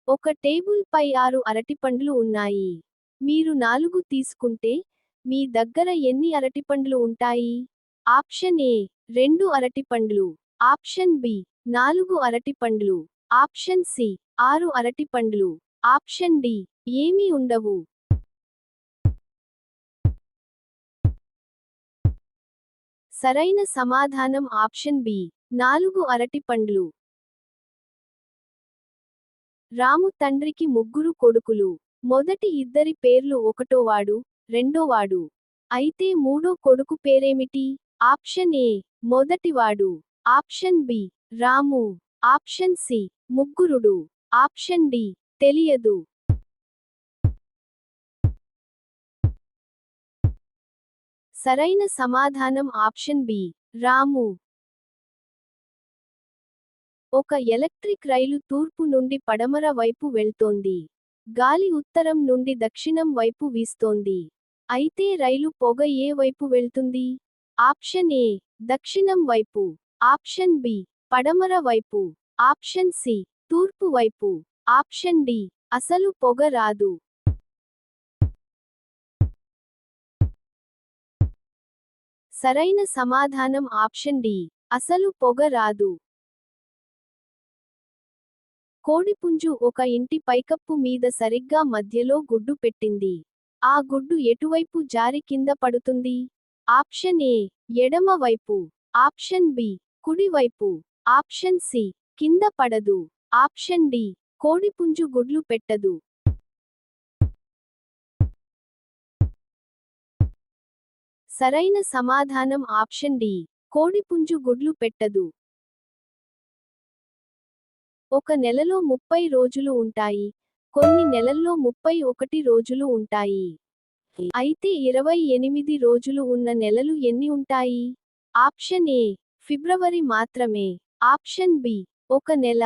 ఒక టేబుల్ పై 6 అరటిపండ్లు ఉన్నాయి. మీరు 4 తీసుకుంటే, మీ దగ్గర ఎన్ని అరటిపండ్లు ఉంటాయి? ఆప్షన్ ఏ 2 అరటిపండ్లు, ఆప్షన్ బి 4 అరటిపండ్లు, ఆప్షన్ సి 6 అరటిపండ్లు, ఆప్షన్ డి ఏమీ ఉండవు. సరైన సమాధానం ఆప్షన్ బి 4 అరటిపండ్లు. రాము తండ్రికి 3 కొడుకులు. మొదటి ఇద్దరి పేర్లు ఒకటోవాడు, రెండోవాడు. అయితే మూడో కొడుకు పేరేమిటి? ఆప్షన్ ఏ మొదటివాడు, ఆప్షన్ బి రాము, ఆప్షన్ సి ముగ్గురుడు, ఆప్షన్ డి తెలియదు. సరైన సమాధానం ఆప్షన్ బి రాము. ఒక ఎలక్ట్రిక్ రైలు తూర్పు నుండి పడమర వైపు వెళ్తోంది. గాలి ఉత్తరం నుండి దక్షిణం వైపు వీస్తోంది. అయితే రైలు పొగ ఏ వైపు వెళ్తుంది? ఆప్షన్ ఏ దక్షిణం వైపు, ఆప్షన్ బి పడమర వైపు, ఆప్షన్ సి తూర్పు వైపు, ఆప్షన్ డి అసలు పొగ రాదు. సరైన సమాధానం ఆప్షన్ డి అసలు పొగ రాదు. కోడిపుంజు ఒక ఇంటి పైకప్పు మీద సరిగ్గా మధ్యలో గుడ్డు పెట్టింది. ఆ గుడ్డు ఎటువైపు జారి కింద పడుతుంది? ఆప్షన్ ఏ ఎడమ వైపు, ఆప్షన్ బి కుడి వైపు, ఆప్షన్ సి కింద పడదు, ఆప్షన్ డి కోడిపుంజు గుడ్లు పెట్టదు. సరైన సమాధానం ఆప్షన్ డి కోడిపుంజు గుడ్లు పెట్టదు. ఒక నెలలో 30 రోజులు ఉంటాయి. కొన్ని నెలల్లో 31 రోజులు ఉంటాయి. అయితే 28 రోజులు ఉన్న నెలలు ఎన్ని ఉంటాయి? ఆప్షన్ ఏ ఫిబ్రవరి మాత్రమే, ఆప్షన్ బి ఒక నెల,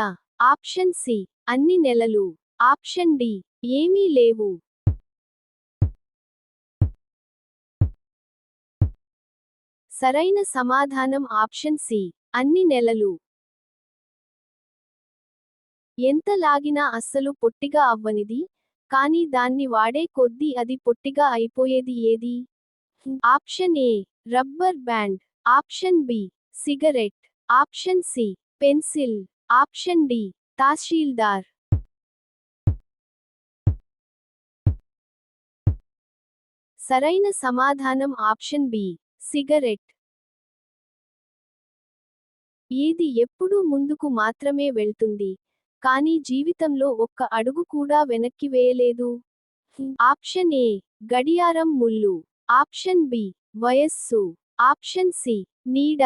ఆప్షన్ సి అన్ని నెలలు, ఆప్షన్ డి ఏమీ లేవు. సరైన సమాధానం ఆప్షన్ సి అన్ని నెలలు. ఎంత లాగినా అస్సలు పొట్టిగా అవ్వనిది, కానీ దాన్ని వాడే కొద్దీ అది పొట్టిగా అయిపోయేది ఏది? Option A rubber band, option B cigarette, option C pencil, option D tehsildar. సరైన సమాధానం ఆప్షన్ బి సిగరెట్. ఏది ఎప్పుడూ ముందుకు మాత్రమే వెళ్తుంది, కానీ జీవితంలో ఒక్క అడుగు కూడా వెనక్కి వేయలేదు? ఆప్షన్ ఏ గడియారం ముళ్ళు, ఆప్షన్ బి వయస్సు, ఆప్షన్ సి నీడ,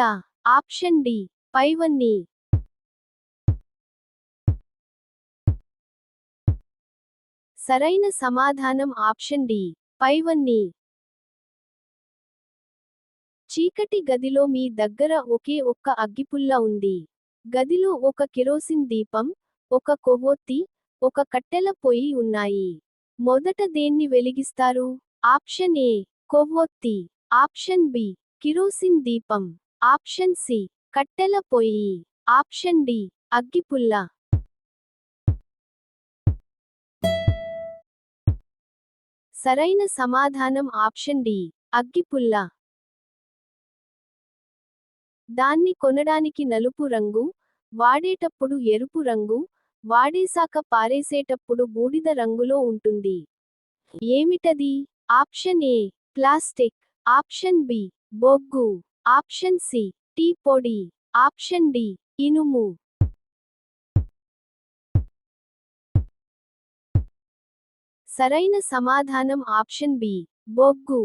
ఆప్షన్ డి పైవన్నీ. సరైన సమాధానం ఆప్షన్ డి పైవన్నీ. చీకటి గదిలో మీ దగ్గర ఒకే ఒక్క అగ్గిపుల్ల ఉంది. గదిలో ఒక కిరోసిన్ దీపం, ఒక కొవ్వొత్తి, ఒక కట్టెల పొయ్యి ఉన్నాయి. మొదట దేన్ని వెలిగిస్తారు? ఆప్షన్ ఏ కొవ్వొత్తి, ఆప్షన్ బి కిరోసిన్ దీపం, ఆప్షన్ సి కట్టెల పొయ్యి, ఆప్షన్ డి అగ్గిపుల్ల. సరైన సమాధానం ఆప్షన్ డి అగ్గిపుల్ల. దాన్ని కొనడానికి నలుపు రంగు, వాడేటప్పుడు ఎరుపు రంగు, వాడేశాక పారేసేటప్పుడు బూడిద రంగులో ఉంటుంది. ఏమిటది? Option A plastic, option B బొగ్గు, ఆప్షన్ సి టీ పొడి, ఆప్షన్ డి ఇనుము. సరైన సమాధానం ఆప్షన్ బి బొగ్గు.